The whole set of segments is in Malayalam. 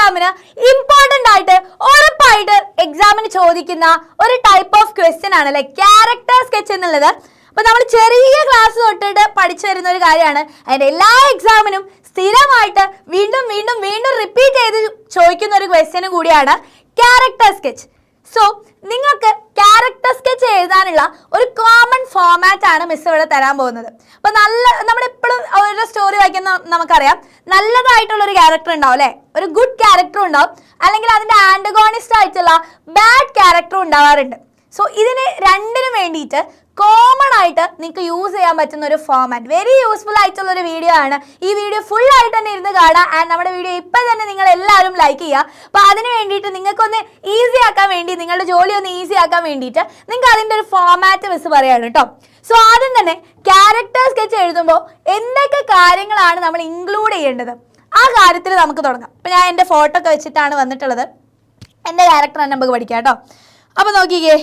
എക്സാമിന് ഇമ്പോർട്ടന്റ് ആയിട്ട് ഉറപ്പായിട്ട് എക്സാമിന് ചോദിക്കുന്ന ഒരു ടൈപ്പ് ഓഫ് ക്വസ്റ്റ്യൻ ആണ് അല്ലെ ക്യാരക്ടർ സ്കെച്ച് എന്നുള്ളത്. അപ്പൊ നമ്മൾ ചെറിയ ക്ലാസ് തൊട്ടിട്ട് പഠിച്ചു വരുന്ന ഒരു കാര്യമാണ്. അതിന്റെ എല്ലാ എക്സാമിനും സ്ഥിരമായിട്ട് വീണ്ടും വീണ്ടും വീണ്ടും റിപ്പീറ്റ് ചെയ്ത് ചോദിക്കുന്ന ഒരു ക്വസ്റ്റ്യനും കൂടിയാണ് ക്യാരക്ടർ സ്കെച്ച്. സോ നിങ്ങൾക്ക് ക്യാരക്ടർ സ്കെച്ച് എഴുതാനുള്ള ഒരു കോമൺ ഫോമാറ്റ് ആണ് മിസ് ഇവിടെ തരാൻ പോകുന്നത്. അപ്പൊ നമ്മളെപ്പോഴും അവരുടെ സ്റ്റോറി വായിക്കുന്ന നമുക്കറിയാം നല്ലതായിട്ടുള്ള ഒരു ക്യാരക്ടർ ഉണ്ടാവും അല്ലെ, ഒരു ഗുഡ് ക്യാരക്ടർ ഉണ്ടാവും, അല്ലെങ്കിൽ അതിന്റെ ആന്റഗോണിസ്റ്റ് ആയിട്ടുള്ള ബാഡ് ക്യാരക്ടർ ഉണ്ടാവാറുണ്ട്. സോ ഇതിന് രണ്ടിനും വേണ്ടിയിട്ട് കോമൺ ആയിട്ട് നിങ്ങൾക്ക് യൂസ് ചെയ്യാൻ പറ്റുന്ന ഒരു ഫോമാറ്റ്, വെരി യൂസ്ഫുൾ ആയിട്ടുള്ള ഒരു വീഡിയോ ആണ്. ഈ വീഡിയോ ഫുൾ ആയിട്ട് തന്നെ ഇരുന്ന് കാണാം. ആൻഡ് നമ്മുടെ വീഡിയോ ഇപ്പം തന്നെ നിങ്ങൾ എല്ലാവരും ലൈക്ക് ചെയ്യുക. അപ്പോൾ അതിന് വേണ്ടിയിട്ട് നിങ്ങൾക്കൊന്ന് ഈസി ആക്കാൻ വേണ്ടി, നിങ്ങളുടെ ജോലി ഒന്ന് ഈസി ആക്കാൻ വേണ്ടിയിട്ട് നിങ്ങൾക്ക് അതിൻ്റെ ഒരു ഫോമാറ്റ് മിസ് പറയാണ് കേട്ടോ. സോ ആദ്യം തന്നെ ക്യാരക്ടർ സ്കെച്ച് എഴുതുമ്പോൾ എന്തൊക്കെ കാര്യങ്ങളാണ് നമ്മൾ ഇൻക്ലൂഡ് ചെയ്യേണ്ടത്, ആ കാര്യത്തിൽ നമുക്ക് തുടങ്ങാം. അപ്പം ഞാൻ എൻ്റെ ഫോട്ടോ ഒക്കെ വെച്ചിട്ടാണ് വന്നിട്ടുള്ളത്. എൻ്റെ ക്യാരക്ടർ തന്നെ നമുക്ക് പഠിക്കാം കേട്ടോ. അപ്പോൾ നോക്കിക്കേ,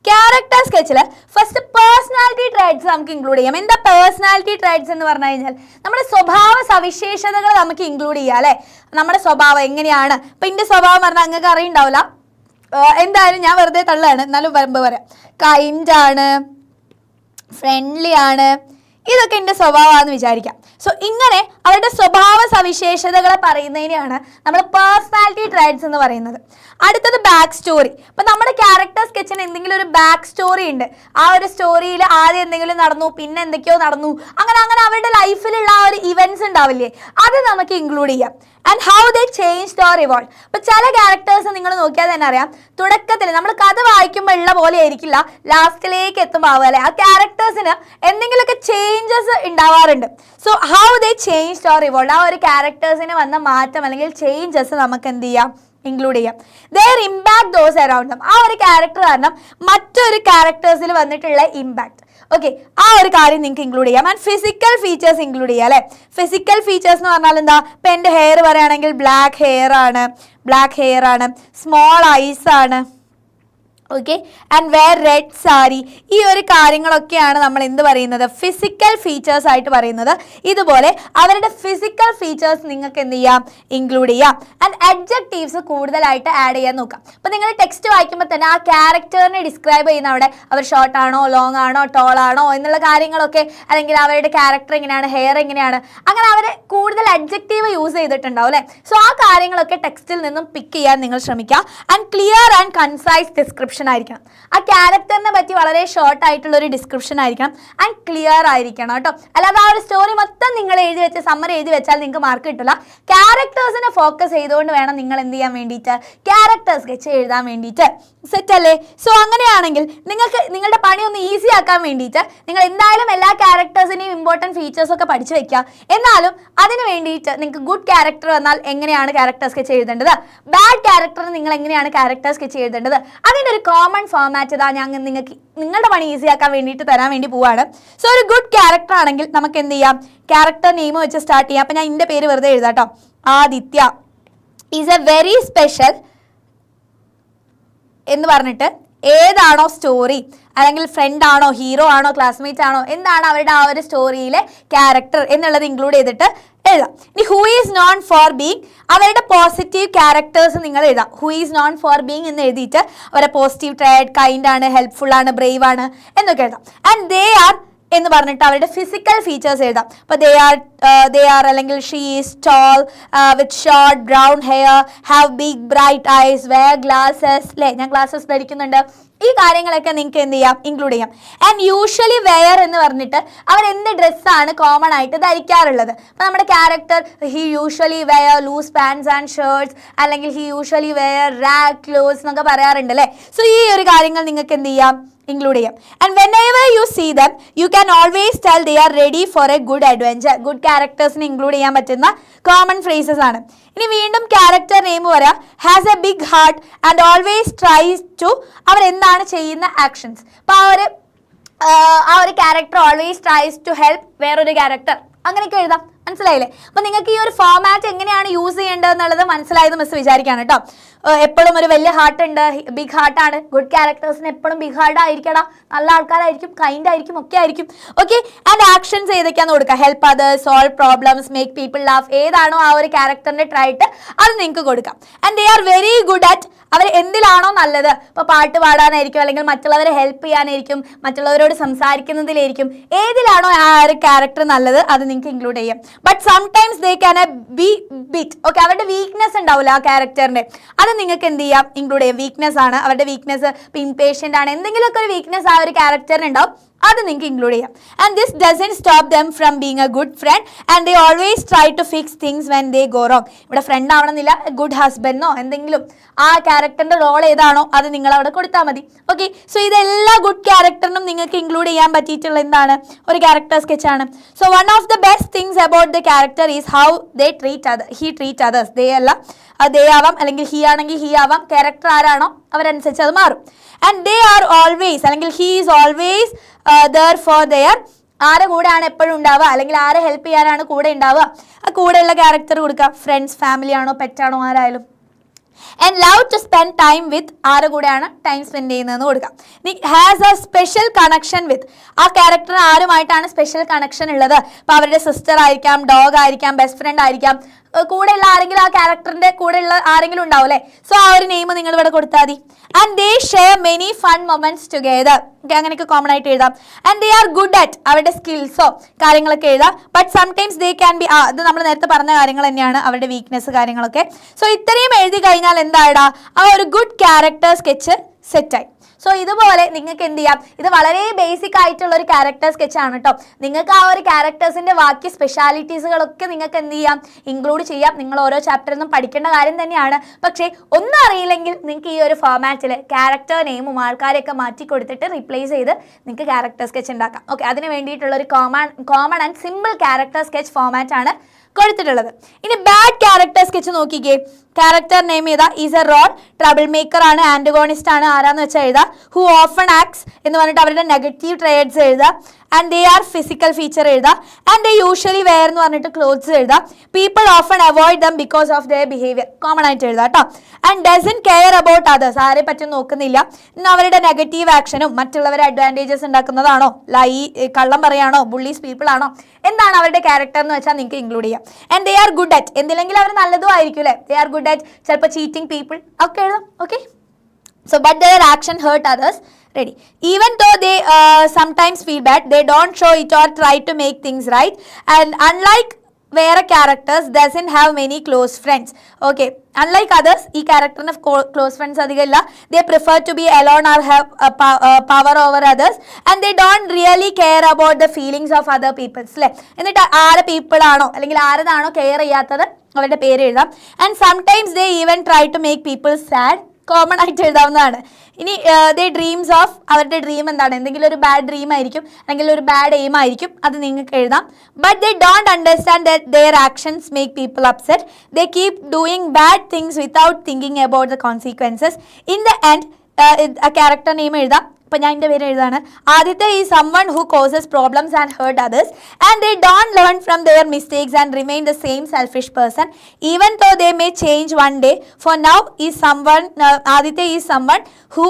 ക്യാരക്ടർ സ്കെച്ചിൽ ഫസ്റ്റ് പേഴ്സണാലിറ്റി ട്രേറ്റ്സ് നമുക്ക് ഇൻക്ലൂഡ് ചെയ്യാം. എന്താ പേഴ്സണാലിറ്റി ട്രേറ്റ്സ് എന്ന് പറഞ്ഞു കഴിഞ്ഞാൽ നമ്മുടെ സ്വഭാവ സവിശേഷതകൾ നമുക്ക് ഇൻക്ലൂഡ് ചെയ്യാം അല്ലേ. നമ്മുടെ സ്വഭാവം എങ്ങനെയാണ്, ഇപ്പം എൻ്റെ സ്വഭാവം പറഞ്ഞാൽ നിങ്ങൾക്ക് അറിയുണ്ടാവില്ല, എന്തായാലും ഞാൻ വെറുതെ തള്ളാണ്, എന്നാലും വരുമ്പോൾ പറയാം. കൈൻഡ് ആണ്, ഫ്രണ്ട്ലി ആണ്, ഇതൊക്കെ എൻ്റെ സ്വഭാവമാണെന്ന് വിചാരിക്കാം. സോ ഇങ്ങനെ അവരുടെ സ്വഭാവ സവിശേഷതകളെ പറയുന്നതിനെയാണ് നമ്മൾ പേഴ്സണാലിറ്റി ട്രേറ്റ്സ് എന്ന് പറയുന്നത്. അടുത്തത് ബാക്ക് സ്റ്റോറി. അപ്പം നമ്മുടെ ക്യാരക്ടർ സ്കെച്ചിന് എന്തെങ്കിലും ഒരു ബാക്ക് സ്റ്റോറി ഉണ്ട്, ആ ഒരു സ്റ്റോറിയിൽ ആദ്യം എന്തെങ്കിലും നടന്നു, പിന്നെ എന്തൊക്കെയോ നടന്നു, അങ്ങനെ അങ്ങനെ അവരുടെ ലൈഫിലുള്ള ആ ഒരു ഇവൻറ്റ്സ് ഉണ്ടാവില്ലേ, അത് നമുക്ക് ഇൻക്ലൂഡ് ചെയ്യാം. And how they changed or evolve. അപ്പം ചില ക്യാരക്ടേഴ്സ് നിങ്ങൾ നോക്കിയാൽ തന്നെ അറിയാം, തുടക്കത്തിൽ നമ്മൾ കഥ വായിക്കുമ്പോൾ ഉള്ള പോലെ ആയിരിക്കില്ല ലാസ്റ്റിലേക്ക് എത്തുമ്പോൾ ആവുക അല്ലേ. ആ ക്യാരക്ടേഴ്സിന് എന്തെങ്കിലുമൊക്കെ ചേഞ്ചസ് ഉണ്ടാവാറുണ്ട്. So how they changed or evolve, ആ ഒരു ക്യാരക്ടേഴ്സിന് വന്ന മാറ്റം അല്ലെങ്കിൽ ചേഞ്ചസ് നമുക്ക് എന്ത് ചെയ്യാം, ഇൻക്ലൂഡ് ചെയ്യാം. Their impact those around them, ആ ഒരു ക്യാരക്ടർ കാരണം മറ്റൊരു ക്യാരക്ടേഴ്സിൽ വന്നിട്ടുള്ള ഇമ്പാക്ട്. ഓക്കെ, ആ ഒരു കാര്യം നിങ്ങൾക്ക് ഇൻക്ലൂഡ് ചെയ്യാം. ആൻഡ് ഫിസിക്കൽ ഫീച്ചേഴ്സ് ഇൻക്ലൂഡ് ചെയ്യാം അല്ലേ. ഫിസിക്കൽ ഫീച്ചേഴ്സ് എന്ന് പറഞ്ഞാൽ എന്താ, ഇപ്പം എൻ്റെ ഹെയർ പറയുകയാണെങ്കിൽ ബ്ലാക്ക് ഹെയർ ആണ്, സ്മോൾ ഐസ് ആണ്, okay, and wear red sari. ഈ ഒരു കാര്യങ്ങളൊക്കെയാണ് നമ്മൾ എന്ത് പറയുന്നത്, ഫിസിക്കൽ ഫീച്ചേഴ്സ് ആയിട്ട് പറയുന്നത്. ഇതുപോലെ അവരുടെ ഫിസിക്കൽ ഫീച്ചേഴ്സ് നിങ്ങൾക്ക് എന്ത് ചെയ്യാം, ഇൻക്ലൂഡ് ചെയ്യാം. ആൻഡ് അഡ്ജക്റ്റീവ്സ് കൂടുതലായിട്ട് ആഡ് ചെയ്യാൻ നോക്കാം. അപ്പോൾ നിങ്ങൾ ടെക്സ്റ്റ് വായിക്കുമ്പോൾ തന്നെ ആ ക്യാരക്ടറിനെ ഡിസ്ക്രൈബ് ചെയ്യുന്ന അവിടെ അവർ ഷോർട്ട് ആണോ, ലോങ് ആണോ, ടോൾ ആണോ എന്നുള്ള കാര്യങ്ങളൊക്കെ, അല്ലെങ്കിൽ അവരുടെ ക്യാരക്ടർ എങ്ങനെയാണ്, ഹെയർ എങ്ങനെയാണ്, അങ്ങനെ അവർ കൂടുതൽ അഡ്ജക്റ്റീവ് യൂസ് ചെയ്തിട്ടുണ്ടാവും അല്ലേ. സോ ആ കാര്യങ്ങളൊക്കെ ടെക്സ്റ്റിൽ നിന്നും പിക്ക് ചെയ്യാൻ നിങ്ങൾ ശ്രമിക്കുക. And clear and concise description ആയിരിക്കണം. ആ ക്യാരക്ടറിനെ പറ്റി വളരെ ഷോർട്ട് ആയിട്ടുള്ള ഒരു ഡിസ്ക്രിപ്ഷൻ ആയിരിക്കണം. ആൻഡ് ക്ലിയർ ആയിരിക്കണം കേട്ടോ. അല്ലാതെ ആ ഒരു സ്റ്റോറി മൊത്തം നിങ്ങൾ എഴുതി വെച്ച് സമ്മറി എഴുതി വെച്ചാൽ നിങ്ങൾക്ക് മാർക്ക് കിട്ടില്ല. ക്യാരക്ടേഴ്സിനെ ഫോക്കസ് ചെയ്തുകൊണ്ട് വേണം നിങ്ങൾ എന്ത് ചെയ്യാൻ വേണ്ടിയിട്ട്, ക്യാരക്ടർ സ്കെച്ച് എഴുതാൻ വേണ്ടിയിട്ട്. സെറ്റ് അല്ലേ. സോ അങ്ങനെയാണെങ്കിൽ നിങ്ങൾക്ക് നിങ്ങളുടെ പണി ഒന്ന് ഈസി ആക്കാൻ വേണ്ടിയിട്ട് നിങ്ങൾ എന്തായാലും എല്ലാ ക്യാരക്ടേഴ്സിനെയും ഇമ്പോർട്ടൻറ്റ് ഫീച്ചേഴ്സ് ഒക്കെ പഠിച്ചു വെക്കുക. എന്നാലും അതിന് വേണ്ടിയിട്ട് നിങ്ങൾക്ക് ഗുഡ് ക്യാരക്ടർ വന്നാൽ എങ്ങനെയാണ് ക്യാരക്ടർ സ്കെച്ച് എഴുതേണ്ടത്, ബാഡ് ക്യാരക്ടർ നിങ്ങൾ എങ്ങനെയാണ് ക്യാരക്ടർ സ്കെച്ച് എഴുതേണ്ടത്, അതിൻ്റെ ഒരു കോമൺ ഫോമാറ്റ് ഇതാ ഞാൻ നിങ്ങൾക്ക് നിങ്ങളുടെ പണി ഈസി ആക്കാൻ വേണ്ടിയിട്ട് തരാൻ വേണ്ടി പോവാണ്. സോ ഒരു ഗുഡ് ക്യാരക്ടർ ആണെങ്കിൽ നമുക്ക് എന്ത് ചെയ്യാം, ക്യാരക്ടർ നെയിം വെച്ച് സ്റ്റാർട്ട് ചെയ്യാം. അപ്പം ഞാൻ എൻ്റെ പേര് വെറുതെ എഴുതാം കേട്ടോ. Aditya is A very special എന്ന് പറഞ്ഞിട്ട് ഏതാണോ സ്റ്റോറി, അല്ലെങ്കിൽ ഫ്രണ്ട് ആണോ, ഹീറോ ആണോ, ക്ലാസ്മേറ്റ് ആണോ, എന്താണ് അവരുടെ ആ ഒരു സ്റ്റോറിയിലെ ക്യാരക്ടർ എന്നുള്ളത് ഇൻക്ലൂഡ് ചെയ്തിട്ട് എഴുതാം. ഇനി who is known for being, അവരുടെ പോസിറ്റീവ് ക്യാരക്ടേഴ്സ് നിങ്ങൾ എഴുതാം. Who is known for being എന്ന് എഴുതിയിട്ട് അവരുടെ പോസിറ്റീവ് ട്രേഡ്, കൈൻഡ് ആണ്, ഹെൽപ്ഫുൾ ആണ്, ബ്രേവ് ആണ് എന്നൊക്കെ എഴുതാം. ആൻഡ് ദേ ആർ എന്ന് പറഞ്ഞിട്ട് അവരുടെ ഫിസിക്കൽ ഫീച്ചേഴ്സ് എഴുതാം. അപ്പോൾ ദേ ആർ അല്ലെങ്കിൽ she is tall with short brown hair, have big bright eyes, wear glasses അല്ലേ, ഞാൻ ഗ്ലാസസ് ധരിക്കുന്നുണ്ട്. ഈ കാര്യങ്ങളൊക്കെ നിങ്ങൾക്ക് എന്ത് ചെയ്യാം, ഇൻക്ലൂഡ് ചെയ്യാം. ആൻഡ് യൂഷ്വലി വെയർ എന്ന് പറഞ്ഞിട്ട് അവർ എന്ത് ഡ്രസ്സാണ് കോമൺ ആയിട്ട് ധരിക്കാറുള്ളത്. അപ്പോൾ നമ്മുടെ character he usually wear loose pants and shirts, അല്ലെങ്കിൽ he usually wear rag clothes എന്നൊക്കെ പറയാറുണ്ട് അല്ലേ. സോ ഈ ഒരു കാര്യങ്ങൾ നിങ്ങൾക്ക് എന്ത് ചെയ്യാം, ഇൻക്ലൂഡ് ചെയ്യാം. And whenever you see them you can always tell they are ready for a good adventure. Good ക്യാരക്ടേഴ്സിനെ ഇൻക്ലൂഡ് ചെയ്യാൻ പറ്റുന്ന കോമൺ ഫ്രേസസ് ആണ്. ഇനി വീണ്ടും ക്യാരക്ടർ നെയിം പറയാം. Has a big heart and always tries to, അവരെന്താണ് ചെയ്യുന്ന ആക്ഷൻസ്. അപ്പോൾ ആ ഒരു character always tries to help വേറൊരു ക്യാരക്ടർ, അങ്ങനെയൊക്കെ എഴുതാം. മനസ്സിലായില്ലേ? അപ്പൊ നിങ്ങൾക്ക് ഈ ഒരു ഫോമാറ്റ് എങ്ങനെയാണ് യൂസ് ചെയ്യേണ്ടത് എന്നുള്ളത് മനസ്സിലായത് മിസ് വിചാരിക്കാണ് കേട്ടോ. എപ്പോഴും ഒരു വലിയ ഹാർട്ട് ഉണ്ട്, ബിഗ് ഹാർട്ടാണ്. ഗുഡ് ക്യാരക്ടേഴ്സിന് എപ്പോഴും ബിഗ് ഹാർട്ട് ആയിരിക്കണം, നല്ല ആൾക്കാരായിരിക്കും, കൈൻഡ് ആയിരിക്കും, ഒക്കെ ആയിരിക്കും. ഓക്കെ, ആൻഡ് ആക്ഷൻസ് ഏതൊക്കെയാന്ന് കൊടുക്കുക. Help others, solve problems, make people laugh. ഏതാണോ ആ ഒരു ക്യാരക്ടറിന്റെ ട്രൈറ്റ് അത് നിങ്ങൾക്ക് കൊടുക്കാം. And they are very good at, അവർ എന്തിലാണോ നല്ലത്, ഇപ്പോൾ പാട്ട് പാടാനായിരിക്കും, അല്ലെങ്കിൽ മറ്റുള്ളവരെ ഹെൽപ്പ് ചെയ്യാനായിരിക്കും, മറ്റുള്ളവരോട് സംസാരിക്കുന്നതിലായിരിക്കും, ഏതിലാണോ ആ ഒരു ക്യാരക്ടർ നല്ലത് അത് നിങ്ങൾക്ക് ഇൻക്ലൂഡ് ചെയ്യാം. But sometimes they can be bit. Okay, അവരുടെ വീക്ക്നെസ് ഉണ്ടാവില്ല ആ ക്യാരക്ടറിന്റെ, അത് നിങ്ങൾക്ക് എന്ത് ചെയ്യാം, ഇൻക്ലൂഡ് ചെയ്യാം. വീക്ക്നെസ് ആണ് അവരുടെ വീക്ക്നെസ്, ഇപ്പോൾ ഇംപേഷ്യൻ്റ് ആണ്, എന്തെങ്കിലുമൊക്കെ ഒരു വീക്ക്നെസ് ആ ഒരു ക്യാരക്ടറിന് ഉണ്ടാവും, അത് നിങ്ങൾക്ക് ഇൻക്ലൂഡ് ചെയ്യാം. And this doesn't stop them from being a good friend and they always try to fix things when they go wrong. ഇവിടെ ഫ്രണ്ട് ആവണമെന്നില്ല, ഗുഡ് ഹസ്ബൻഡോ എന്തെങ്കിലും ആ ക്യാരക്ടറിന്റെ റോൾ ഏതാണോ അത് നിങ്ങൾ അവിടെ കൊടുത്താൽ മതി. ഓക്കെ, സോ ഇതെല്ലാ ഗുഡ് ക്യാരക്ടറിനും നിങ്ങൾക്ക് ഇൻക്ലൂഡ് ചെയ്യാൻ പറ്റിയിട്ടുള്ള എന്താണ്, ഒരു ക്യാരക്ടർ സ്കെച്ച് ആണ്. So one of the best things about the character is how they he treat others. They അല്ല, ദേ ആവാം, അല്ലെങ്കിൽ ഹി ആണെങ്കിൽ ഹി ആവാം. ക്യാരക്ടർ ആരാണോ അവരനുസരിച്ച് അത് മാറും. ആൻഡ് ദേ ആർ ഓൾവേസ്, അല്ലെങ്കിൽ he is always there for their, ആരെ കൂടെയാണ് എപ്പോഴും ഉണ്ടാവുക, അല്ലെങ്കിൽ ആരെ ഹെൽപ്പ് ചെയ്യാനാണ് കൂടെ ഉണ്ടാവുക, ആ കൂടെയുള്ള ക്യാരക്ടർ കൊടുക്കുക. ഫ്രണ്ട്സ്, ഫാമിലി ആണോ, പെറ്റാണോ, ആരായാലും. And love to spend time with, ആരുടെ കൂടെയാണ് ടൈം സ്പെൻഡ് ചെയ്യുന്നതെന്ന് കൊടുക്കാം. Has a special connection with, ആ ക്യാരക്ടറിന് ആരുമായിട്ടാണ് സ്പെഷ്യൽ കണക്ഷൻ ഉള്ളത്. അപ്പോൾ അവരുടെ സിസ്റ്റർ ആയിരിക്കാം, ഡോഗ് ആയിരിക്കാം, ബെസ്റ്റ് ഫ്രണ്ട് ആയിരിക്കാം, കൂടെയുള്ള ആരെങ്കിലും, ആ ക്യാരക്ടറിന്റെ കൂടെയുള്ള ആരെങ്കിലും ഉണ്ടാവും അല്ലേ. സോ ആ ഒരു നെയിം നിങ്ങൾ ഇവിടെ കൊടുത്താൽ മതി. And they share many fun moments together. അങ്ങനെയൊക്കെ കോമൺ ആയിട്ട് എഴുതാം. And they are good at, അവരുടെ സ്കിൽസോ കാര്യങ്ങളൊക്കെ എഴുതാം. But sometimes they can be, അത് നമ്മൾ നേരത്തെ പറഞ്ഞ കാര്യങ്ങൾ തന്നെയാണ്, അവരുടെ വീക്ക്നെസ് കാര്യങ്ങളൊക്കെ. സോ ഇത്രയും എഴുതി കഴിഞ്ഞാൽ എന്താടാ, ആ ഒരു ഗുഡ് ക്യാരക്ടർ സ്കെച്ച് സെറ്റായി. സോ ഇതുപോലെ നിങ്ങൾക്ക് എന്ത് ചെയ്യാം, ഇത് വളരെ ബേസിക് ആയിട്ടുള്ള ഒരു ക്യാരക്ടർ സ്കെച്ച് ആണ് കേട്ടോ. നിങ്ങൾക്ക് ആ ഒരു ക്യാരക്ടേഴ്സിന്റെ ബാക്കി സ്പെഷ്യാലിറ്റീസുകളൊക്കെ നിങ്ങൾക്ക് എന്ത് ചെയ്യാം, ഇൻക്ലൂഡ് ചെയ്യാം. നിങ്ങൾ ഓരോ ചാപ്റ്ററിൽ നിന്നും പഠിക്കേണ്ട കാര്യം തന്നെയാണ്. പക്ഷേ ഒന്നും അറിയില്ലെങ്കിൽ നിങ്ങൾക്ക് ഈ ഒരു ഫോമാറ്റിൽ ക്യാരക്ടർ നെയിമും ആൾക്കാരെയൊക്കെ മാറ്റി കൊടുത്തിട്ട് റീപ്ലേസ് ചെയ്ത് നിങ്ങൾക്ക് ക്യാരക്ടർ സ്കെച്ച് ഉണ്ടാക്കാം. ഓക്കെ, അതിന് വേണ്ടിയിട്ടുള്ള ഒരു common and simple character sketch format ആണ് കൊടുത്തിട്ടുള്ളത്. ഇനി ബാഡ് ക്യാരക്ടർ സ്കെച്ച് നോക്കിക്കേ. ക്യാരക്ടർ നെയിം ചെയ്താൽ is A road, trouble maker ആണ്, ആന്റഗോണിസ്റ്റ് ആണ്, ആരാന്ന് വെച്ചാൽ എഴുതുക. ഹു ഓഫൺ ആക്ട്സ് എന്ന് പറഞ്ഞിട്ട് അവരുടെ നെഗറ്റീവ് ട്രേഡ്സ് എഴുതുക. And they R physical feature എഴുതുക. ആൻഡ് ദേ യൂഷ്വലി വെയർ എന്ന് പറഞ്ഞിട്ട് ക്ലോത്ത്സ് എഴുതുക. People often avoid dum because of their behaviour, common ആയിട്ട് എഴുതുക കേട്ടോ. And dozen care about others, ആരെ പറ്റും നോക്കുന്നില്ല. അവരുടെ നെഗറ്റീവ് ആക്ഷനും മറ്റുള്ളവരെ അഡ്വാൻറ്റേജസ് ഉണ്ടാക്കുന്നതാണോ, കള്ളം പറയാണോ, ബുള്ളീസ് പീപ്പിൾ ആണോ, എന്താണ് അവരുടെ ക്യാരക്ടർ എന്ന് വെച്ചാൽ നിങ്ങൾക്ക് ഇൻക്ലൂഡ് ചെയ്യാം. And they are good at, എന്തിലെങ്കിലും അവർ നല്ലതും ആയിരിക്കും അല്ലേ. ദേ ആർ ഗുഡ് അറ്റ് ചിലപ്പോൾ ചീറ്റിംഗ് പീപ്പിൾ ഒക്കെ എഴുതാം. Okay, so but their action hurt others. Ready, even though they sometimes feel bad, they don't show it or try to make things right. And unlike വേറെ characters doesn't have many close friends. Okay, unlike others, ഈ ക്യാരക്ടറിന് ക്ലോസ് ഫ്രണ്ട്സ് അധികം ഇല്ല. They prefer to be alone or have power over others and they don't really care about the feelings of other people. അല്ലേ, എന്നിട്ട് ആരെ പീപ്പിൾ ആണോ അല്ലെങ്കിൽ ആരതാണോ കെയർ ചെയ്യാത്തത് അവരുടെ പേര് എഴുതാം. And sometimes they even try to make people sad, common ആയിട്ട് എഴുതാവുന്നതാണ്. ഇനി ദേ ഡ്രീംസ് ഓഫ്, അവരുടെ ഡ്രീം എന്താണ്, എന്തെങ്കിലും ഒരു ബാഡ് ഡ്രീം ആയിരിക്കും, അല്ലെങ്കിൽ ഒരു ബാഡ് എയിം ആയിരിക്കും, അത് നിങ്ങൾക്ക് എഴുതാം. But they don't understand that there actions make people upset. They keep doing bad things without thinking about the consequences. In the end ആ ക്യാരക്ടർ നെയിം എഴുതാം. അപ്പോൾ ഞാൻ എൻ്റെ പേര് എഴുതാണ്. ആദ്യത്തെ ഈ someone who causes problems and hurt others and they don't learn from their mistakes and remain the same selfish person even though they may change one day. For now is someone, ആദ്യത്തെ is someone who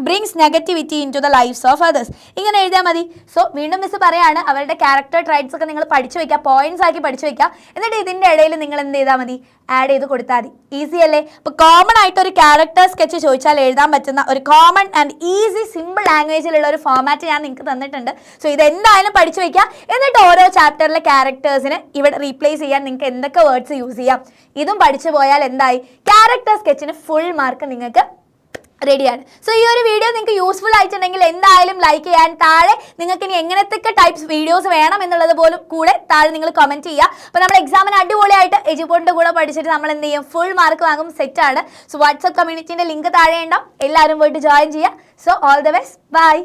brings negativity into the lives of others. ഇങ്ങനെ എഴുതിയാൽ മതി. സോ വീണ്ടും മിസ് പറയാണ്, അവരുടെ ക്യാരക്ടർ ട്രൈറ്റ്സ് ഒക്കെ നിങ്ങൾ പഠിച്ചു വെക്കുക, പോയിന്റ്സ് ആക്കി പഠിച്ചു വെക്കുക. എന്നിട്ട് ഇതിൻ്റെ ഇടയിൽ നിങ്ങൾ എന്ത് ചെയ്താൽ മതി, ആഡ് ചെയ്ത് കൊടുത്താൽ മതി. ഈസി അല്ലേ. അപ്പോൾ കോമൺ ആയിട്ട് ഒരു ക്യാരക്ടർ സ്കെച്ച് ചോദിച്ചാൽ എഴുതാൻ പറ്റുന്ന ഒരു കോമൺ ആൻഡ് ഈസി സിമ്പിൾ ലാംഗ്വേജിലുള്ള ഒരു ഫോമാറ്റ് ഞാൻ നിങ്ങൾക്ക് തന്നിട്ടുണ്ട്. സോ ഇതെന്തായാലും പഠിച്ചു വെക്കുക. എന്നിട്ട് ഓരോ ചാപ്റ്ററിലെ ക്യാരക്ടേഴ്സിന് ഇവിടെ റീപ്ലേസ് ചെയ്യാൻ നിങ്ങൾക്ക് എന്തൊക്കെ വേർഡ്സ് യൂസ് ചെയ്യാം, ഇതും പഠിച്ചു പോയാൽ എന്തായി, ക്യാരക്ടർ സ്കെച്ചിന് ഫുൾ മാർക്ക് നിങ്ങൾക്ക് റെഡിയാണ്. സോ ഈ ഒരു വീഡിയോ നിങ്ങൾക്ക് യൂസ്ഫുൾ ആയിട്ടുണ്ടെങ്കിൽ എന്തായാലും ലൈക്ക് ചെയ്യാൻ, താഴെ നിങ്ങൾക്ക് ഇനി എങ്ങനത്തെ ടൈപ്സ് വീഡിയോസ് വേണം എന്നുള്ളത് പോലും കൂടെ താഴെ നിങ്ങൾ കമൻറ്റ് ചെയ്യുക. അപ്പോൾ നമ്മൾ എക്സാമിന് അടിപൊളിയായിട്ട് എജുപോർട്ടിൻ്റെ കൂടെ പഠിച്ചിട്ട് നമ്മൾ എന്ത് ചെയ്യും, ഫുൾ മാർക്ക് വാങ്ങും. സെറ്റാണ്. സോ വാട്സ്ആപ്പ് കമ്മ്യൂണിറ്റീൻ്റെ ലിങ്ക് താഴെ ഉണ്ടാവും, എല്ലാവരും പോയിട്ട് ജോയിൻ ചെയ്യുക. So all the best, by.